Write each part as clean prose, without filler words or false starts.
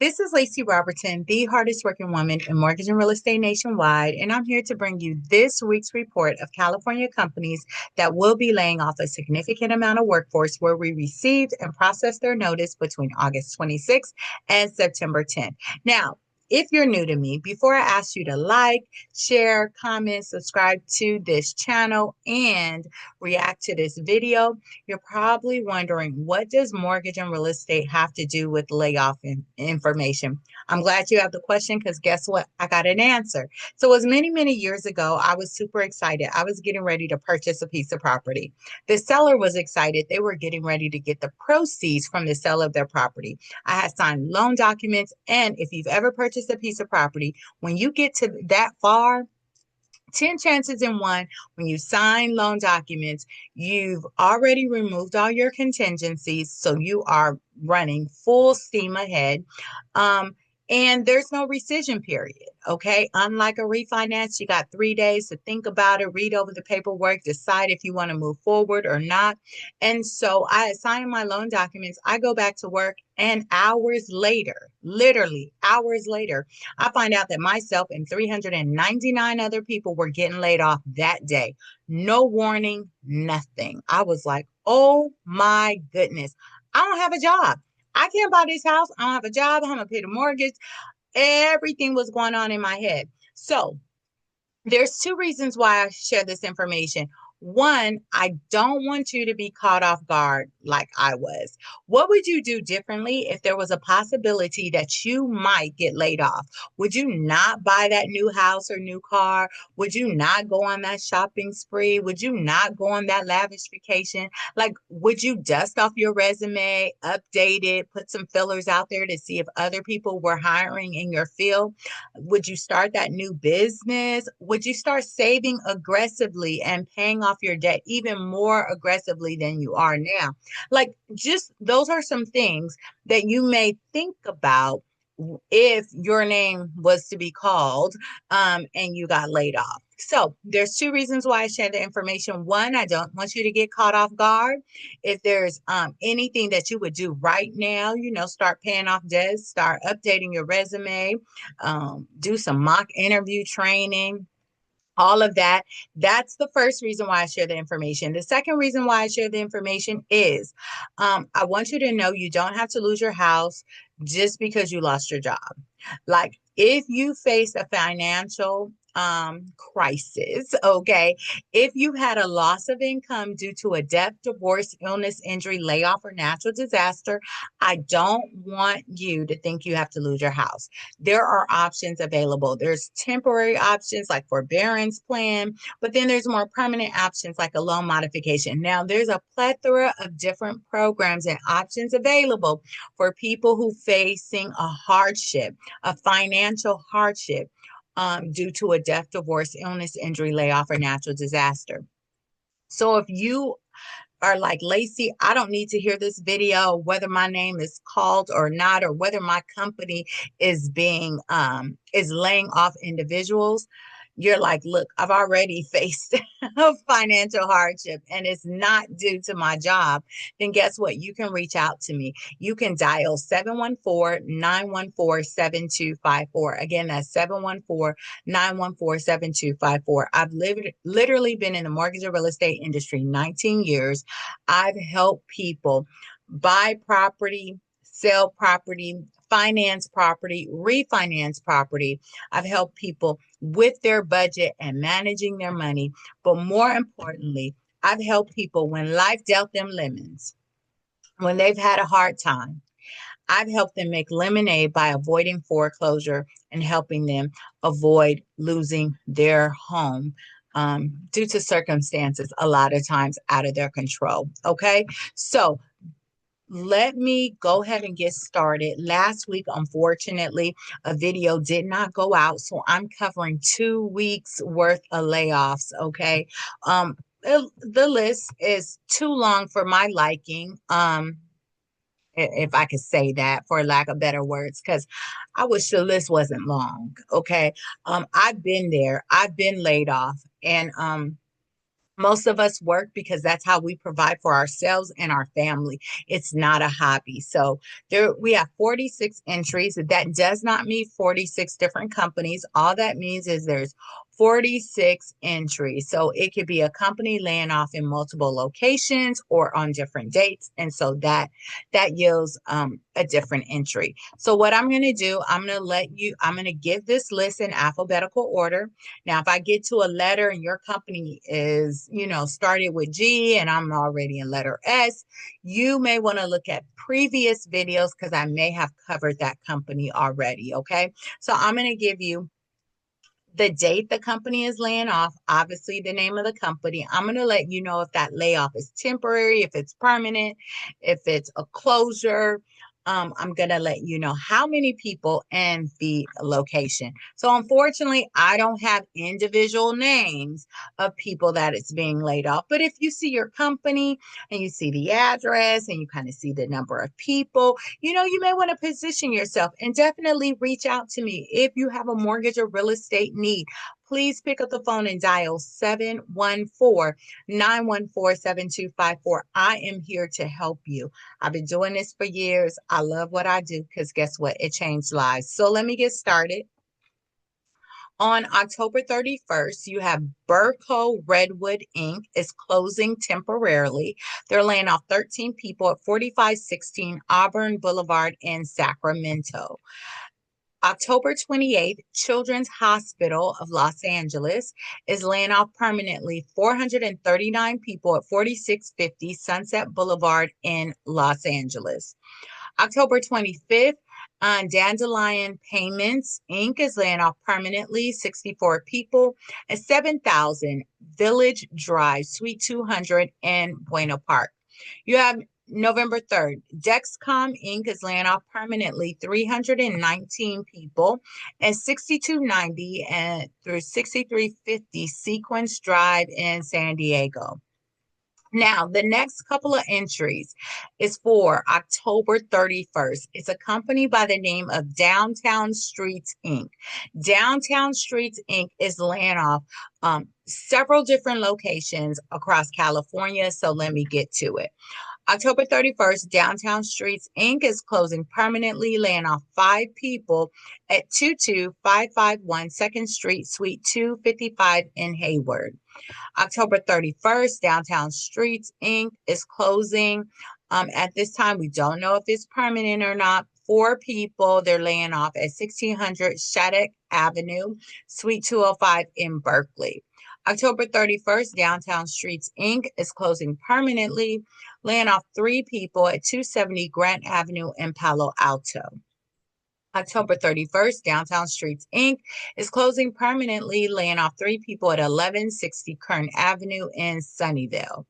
This is Lacy Robertson, the hardest working woman in mortgage and real estate nationwide, and I'm here to bring you this week's report of California companies that will be laying off a significant amount of workforce where we received and processed their notice between August 26th and September 10th. Now, if you're new to me, before I ask you to like, share, comment, subscribe to this channel, and react to this video, you're probably wondering, what does mortgage and real estate have to do with layoff information? I'm glad you have the question because guess what? I got an answer. So it was many years ago. I was super excited. I was getting ready to purchase a piece of property. The seller was excited. They were getting ready to get the proceeds from the sale of their property. I had signed loan documents. And if you've ever purchased a piece of property, when you get to that far, 10 chances in one, when you sign loan documents, you've already removed all your contingencies. So you are running full steam ahead. And there's no rescission period. Okay. Unlike a refinance, you got 3 days to think about it, read over the paperwork, decide if you want to move forward or not. And so I assign my loan documents. I go back to work, and hours later, literally hours later, I find out that myself and 399 other people were getting laid off that day. No warning, nothing. I was like, oh my goodness, I don't have a job. I can't buy this house. I don't have a job. I'm going to pay the mortgage. Everything was going on in my head. So there's two reasons why I share this information. One, I don't want you to be caught off guard like I was. What would you do differently if there was a possibility that you might get laid off? Would you not buy that new house or new car? Would you not go on that shopping spree? Would you not go on that lavish vacation? Like, would you dust off your resume, update it, put some fillers out there to see if other people were hiring in your field? Would you start that new business? Would you start saving aggressively and paying off your debt even more aggressively than you are now? Like, just those are some things that you may think about if your name was to be called and you got laid off. So there's two reasons why I share the information. One, I don't want you to get caught off guard. If there's anything that you would do right now, start paying off debts, start updating your resume, do some mock interview training, all of that. That's the first reason why I share the information. The second reason why I share the information is I want you to know you don't have to lose your house just because you lost your job. Like, if you face a financial crisis, okay, if you had a loss of income due to a death, divorce, illness, injury, layoff, or natural disaster, I don't want you to think you have to lose your house. There are options available. There's temporary options like forbearance plan, but then there's more permanent options like a loan modification. Now, there's a plethora of different programs and options available for people who facing a hardship, a financial hardship due to a death, divorce, illness, injury, layoff, or natural disaster. So if you are like, Lacy, I don't need to hear this video, whether my name is called or not, or whether my company is is laying off individuals. You're like, look, I've already faced a financial hardship and it's not due to my job. Then guess what? You can reach out to me. You can dial 714-914-7254. Again, that's 714-914-7254. I've literally been in the mortgage and real estate industry 19 years. I've helped people buy property, sell property, finance property, refinance property. I've helped people with their budget and managing their money. But more importantly, I've helped people when life dealt them lemons, when they've had a hard time. I've helped them make lemonade by avoiding foreclosure and helping them avoid losing their home due to circumstances a lot of times out of their control. Okay, so let me go ahead and get started. Last week, unfortunately, a video did not go out, so I'm covering 2 weeks worth of layoffs. Okay, the list is too long for my liking. If I could say that for lack of better words, because I wish the list wasn't long. Okay, I've been there. I've been laid off, and Most of us work because that's how we provide for ourselves and our family. It's not a hobby. So there we have 46 entries. That does not mean 46 different companies. All that means is there's 46 entries. So it could be a company laying off in multiple locations or on different dates. And so that yields a different entry. So what I'm going to do, I'm going to give this list in alphabetical order. Now, if I get to a letter and your company is, started with G and I'm already in letter S, you may want to look at previous videos because I may have covered that company already. Okay. So I'm going to give you the date the company is laying off, obviously the name of the company. I'm going to let you know if that layoff is temporary, if it's permanent, if it's a closure. I'm going to let you know how many people and the location. So unfortunately, I don't have individual names of people that it's being laid off. But if you see your company and you see the address and you kind of see the number of people, you may want to position yourself and definitely reach out to me. If you have a mortgage or real estate need, please pick up the phone and dial 714-914-7254. I am here to help you. I've been doing this for years. I love what I do because guess what? It changed lives. So let me get started. On October 31st, you have Burco Redwood Inc. is closing temporarily. They're laying off 13 people at 4516 Auburn Boulevard in Sacramento. October 28th, Children's Hospital of Los Angeles is laying off permanently 439 people at 4650 Sunset Boulevard in Los Angeles. October 25th, Dandelion Payments Inc. is laying off permanently 64 people at 7000 Village Drive, Suite 200 in Buena Park. You have November 3rd, Dexcom Inc. is laying off permanently 319 people at 6290 and through 6350 Sequence Drive in San Diego. Now, the next couple of entries is for October 31st. It's a company by the name of Downtown Streets Inc. Downtown Streets Inc. is laying off several different locations across California. So let me get to it. October 31st, Downtown Streets Inc. is closing permanently, laying off 5 people at 22551 2nd Street, Suite 255 in Hayward. October 31st, Downtown Streets Inc. is closing. At this time, we don't know if it's permanent or not. 4 people they're laying off at 1600 Shattuck Avenue, Suite 205 in Berkeley. October 31st, Downtown Streets Inc. is closing permanently, laying off 3 people at 270 Grant Avenue in Palo Alto. October 31st, Downtown Streets Inc. is closing permanently, laying off 3 people at 1160 Kern Avenue in Sunnyvale.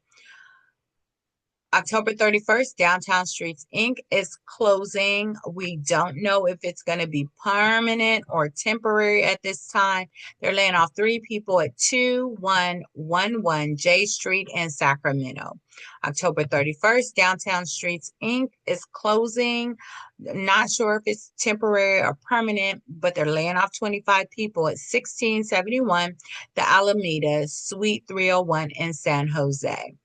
October 31st, Downtown Streets Inc. is closing. We don't know if it's going to be permanent or temporary at this time. They're laying off 3 people at 2111 J Street in Sacramento. October 31st, Downtown Streets Inc. is closing. Not sure if it's temporary or permanent, but they're laying off 25 people at 1671 The Alameda, Suite 301 in San Jose.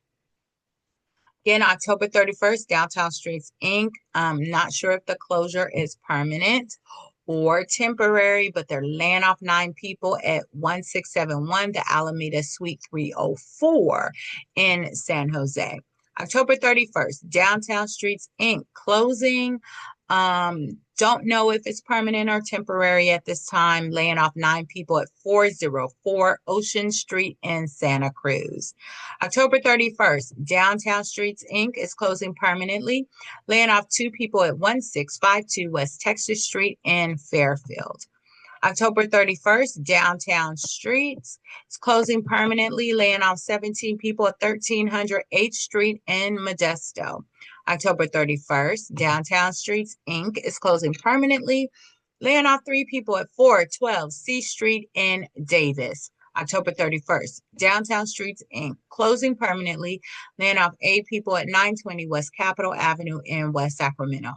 Again, October 31st, Downtown Streets Inc. Not sure if the closure is permanent or temporary, but they're laying off 9 people at 1671 The Alameda, Suite 304 in San Jose. October 31st, Downtown Streets Inc. closing. Don't know if it's permanent or temporary at this time, laying off 9 people at 404 Ocean Street in Santa Cruz. October 31st, Downtown Streets Inc. is closing permanently, laying off 2 people at 1652 West Texas Street in Fairfield. October 31st, Downtown Streets is closing permanently, laying off 17 people at 1300 H Street in Modesto. October 31st, Downtown Streets Inc. is closing permanently, laying off 3 people at 412 C Street in Davis. October 31st, Downtown Streets Inc. closing permanently, laying off 8 people at 920 West Capitol Avenue in West Sacramento.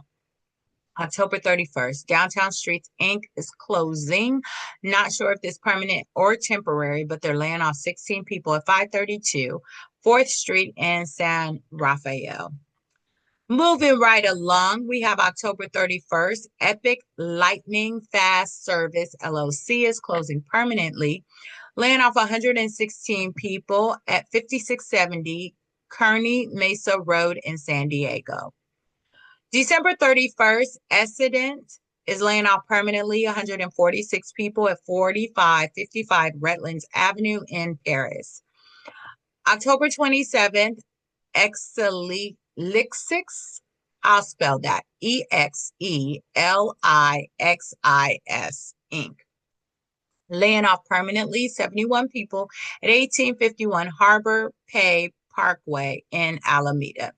October 31st, Downtown Streets Inc. is closing. Not sure if this permanent or temporary, but they're laying off 16 people at 532 4th Street in San Rafael. Moving right along, we have October 31st, Epic Lightning Fast Service LLC is closing permanently, laying off 116 people at 5670 Kearney Mesa Road in San Diego. December 31st, Essendant is laying off permanently 146 people at 4555 Redlands Avenue in Paris. October 27th, Exelixix, I'll spell that, Exelixis, Inc. Laying off permanently 71 people at 1851 Harbor Pay Parkway in Alameda.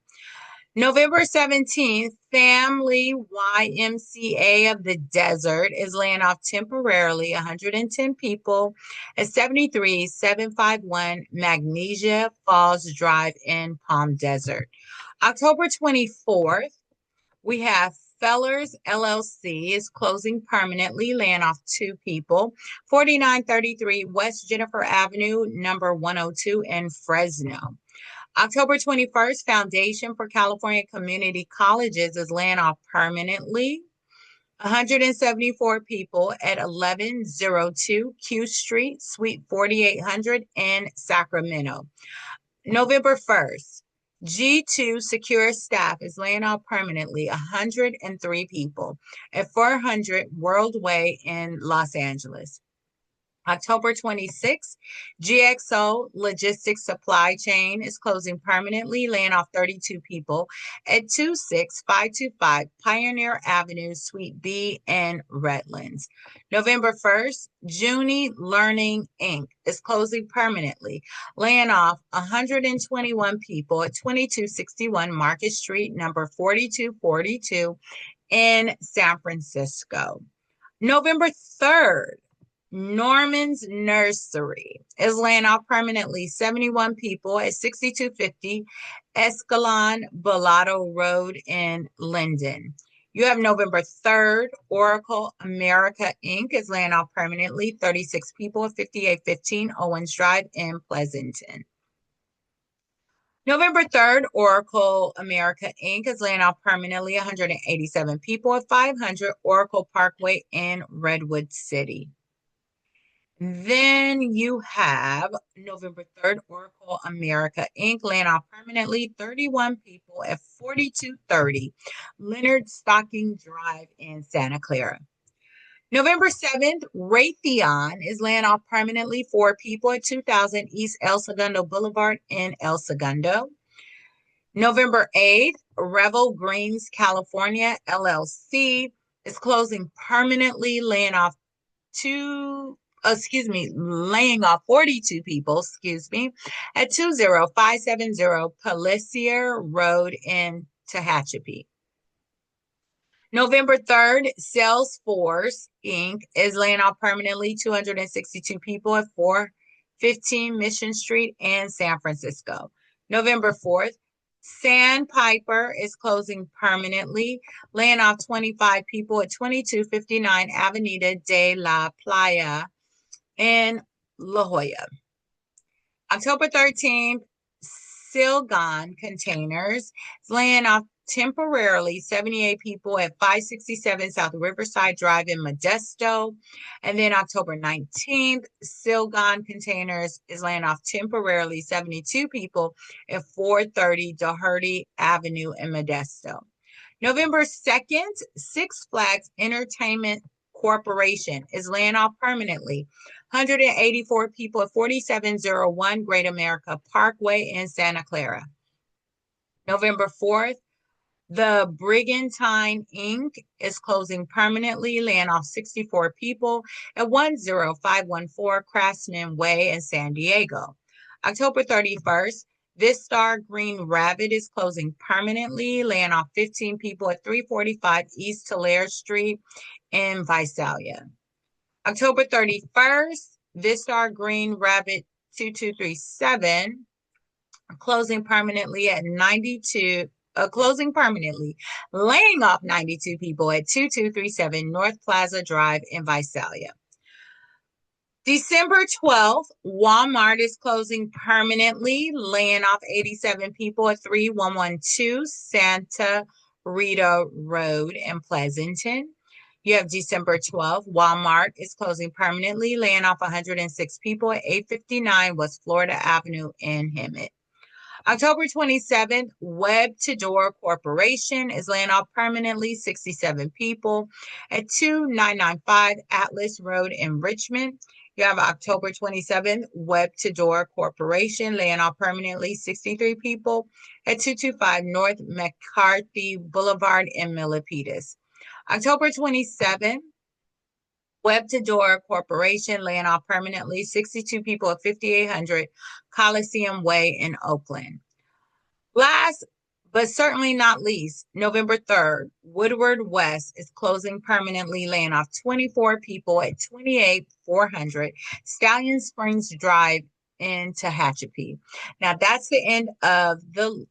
November 17th, Family YMCA of the Desert is laying off temporarily 110 people at 73751 Magnesia Falls Drive in Palm Desert. October 24th, we have Fellers LLC is closing permanently, laying off 2 people, 4933 West Jennifer Avenue, number 102 in Fresno. October 21st, Foundation for California Community Colleges is laying off permanently 174 people at 1102 Q Street, Suite 4800 in Sacramento. November 1st, G2 Secure Staff is laying off permanently 103 people at 400 World Way in Los Angeles. October 26th, GXO Logistics Supply Chain is closing permanently, laying off 32 people at 26525 Pioneer Avenue, Suite B in Redlands. November 1st, Juni Learning Inc. is closing permanently, laying off 121 people at 2261 Market Street, number 4242 in San Francisco. November 3rd, Norman's Nursery is laying off permanently 71 people at 6250 Escalon Bellado Road in Linden. You have November 3rd, Oracle America Inc. is laying off permanently 36 people at 5815 Owens Drive in Pleasanton. November 3rd, Oracle America Inc. is laying off permanently 187 people at 500 Oracle Parkway in Redwood City. Then you have November 3rd, Oracle America Inc. laying off permanently 31 people at 4230 Leonard Stocking Drive in Santa Clara. November 7th, Raytheon is laying off permanently 4 people at 2000 East El Segundo Boulevard in El Segundo. November 8th, Revel Greens California LLC is closing permanently, laying off 42 people, at 20570 Pelissier Road in Tehachapi. November 3rd, Salesforce Inc. is laying off permanently 262 people at 415 Mission Street in San Francisco. November 4th, Sandpiper is closing permanently, laying off 25 people at 2259 Avenida de la Playa in La Jolla. October 13th, Silgon Containers is laying off temporarily 78 people at 567 South Riverside Drive in Modesto. And then October 19th, Silgon Containers is laying off temporarily 72 people at 430 Doherty Avenue in Modesto. November 2nd, Six Flags Entertainment Corporation is laying off permanently 184 people at 4701 Great America Parkway in Santa Clara. November 4th, The Brigantine Inc. is closing permanently, laying off 64 people at 10514 Craftsman Way in San Diego. October 31st, Vistar Green Rabbit is closing permanently, laying off 15 people at 345 East Tulare Street in Visalia. October 31st, Vistar Green Rabbit 2237 closing permanently at 92 closing permanently, laying off 92 people at 2237 North Plaza Drive in Visalia. December 12th, Walmart is closing permanently, laying off 87 people at 3112 Santa Rita Road in Pleasanton. You have December 12th, Walmart is closing permanently, laying off 106 people at 859 West Florida Avenue in Hemet. October 27th, Web to Door Corporation is laying off permanently 67 people at 2995 Atlas Road in Richmond. You have October 27th, Web to Door Corporation laying off permanently 63 people at 225 North McCarthy Boulevard in Milpitas. October 27th, Web to Door Corporation laying off permanently 62 people at 5800 Coliseum Way in Oakland. Last but certainly not least, November 3rd, Woodward West is closing permanently, laying off 24 people at 28400 Stallion Springs Drive in Tehachapi. Now that's the end of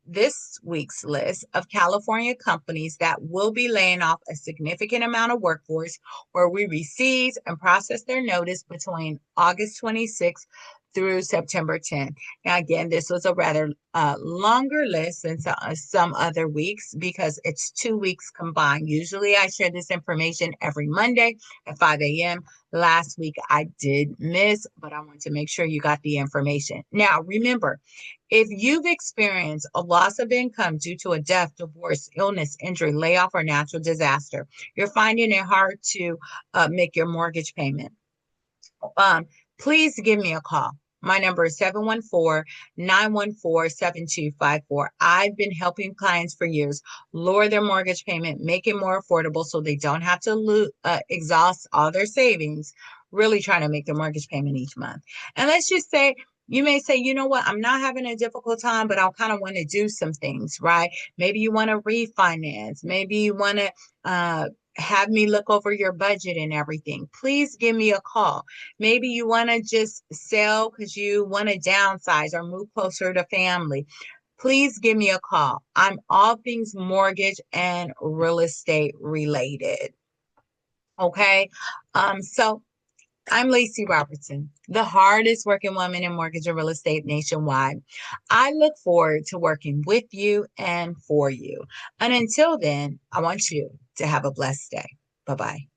this week's list of California companies that will be laying off a significant amount of workforce where we received and processed their notice between August 26th through September 10th. Now, again, this was a rather longer list than some other weeks because it's 2 weeks combined. Usually I share this information every Monday at 5 a.m. Last week I did miss, but I want to make sure you got the information. Now, remember, if you've experienced a loss of income due to a death, divorce, illness, injury, layoff, or natural disaster, you're finding it hard to make your mortgage payment, please give me a call. My number is 714-914-7254. I've been helping clients for years lower their mortgage payment, make it more affordable so they don't have to exhaust all their savings, really trying to make their mortgage payment each month. And let's just say, you may say, you know what, I'm not having a difficult time, but I kind of want to do some things, right? Maybe you want to refinance. Maybe you want to have me look over your budget and everything. Please give me a call. Maybe you want to just sell because you want to downsize or move closer to family. Please give me a call. I'm all things mortgage and real estate related. Okay. So I'm Lacy Robertson, the hardest working woman in mortgage and real estate nationwide. I look forward to working with you and for you. And until then, I want you to have a blessed day. Bye-bye.